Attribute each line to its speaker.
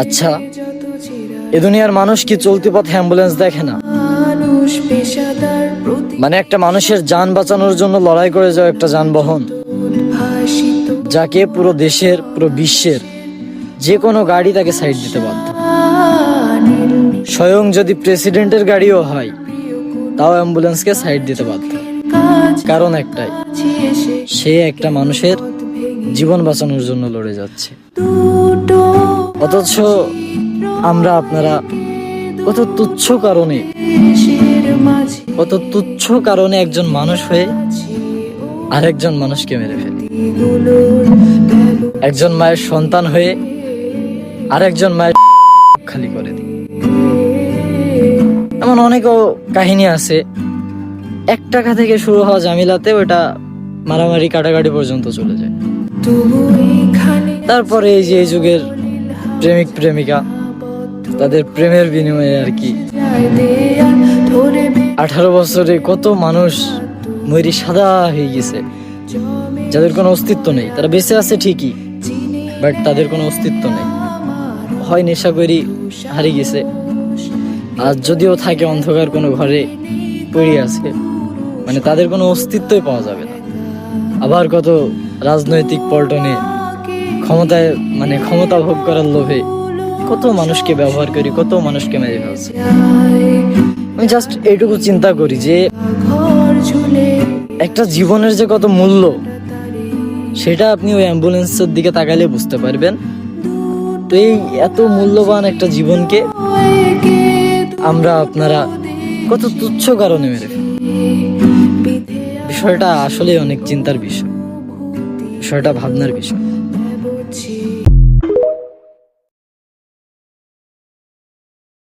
Speaker 1: আচ্ছা, এ দুনিয়ার মানুষ কি চলতি পথে অ্যাম্বুলেন্স দেখে না? মানে একটা মানুষের যান বাঁচানোর জন্য লড়াই করে যাওয়া একটা যানবাহন, যাকে পুরো দেশের পুরো বিশ্বের যে কোনো গাড়ি তাকে সাইড দিতে বাধ্য। স্বয়ং যদি প্রেসিডেন্টের গাড়িও হয় তাও অ্যাম্বুলেন্সকে সাইড দিতে বাধ্য। কারণ একটাই, সে একটা মানুষের জীবন বাঁচানোর জন্য লড়ে যাচ্ছে। অথচ আমরা আপনারা কত তুচ্ছ কারণে একজন মানুষ হয়ে আরেকজন মানুষকে মেরে ফেলি। একজন মায়ের সন্তান হয়ে আরেকজন মায়ের খালি করে দিই। এমন অনেকও কাহিনী আছে, 1 টাকা থেকে শুরু হওয়া ঝামেলাতে ওটা মারামারি কাটাকাটি পর্যন্ত চলে যায়। তারপরে এই যে এই যুগের প্রেমিক প্রেমিকা, তাদের প্রেমের বিনিময়ে আর কি 18 বছরে কত মানুষ মরি সাদা হয়ে গেছে, যাদের কোনো অস্তিত্ব নেই। তারা বেঁচে আছে ঠিকই, বাট তাদের কোনো অস্তিত্ব নেই। হয় নেশা করি হারিয়ে গেছে, আর যদিও থাকে অন্ধকার কোনো ঘরে পড়ে আছে, মানে তাদের কোনো অস্তিত্বই পাওয়া যাবে না। আবার কত রাজনৈতিক পল্টনে ক্ষমতা ভোগ করার লোভে কত মানুষকে ব্যবহার করি, কত মানুষকে মেরে ফেলছে। আমি জাস্ট এইটুকু চিন্তা করি যে একটা জীবনের যে কত মূল্য, সেটা আপনি ওই অ্যাম্বুলেন্সের দিকে তাকালে বুঝতে পারবেন। তো এই এত মূল্যবান একটা জীবনকে আমরা আপনারা কত তুচ্ছ কারণে মেরে ফেলি। বিষয়টা আসলে অনেক চিন্তার বিষয়, বিষয়টা ভাবনার বিষয়।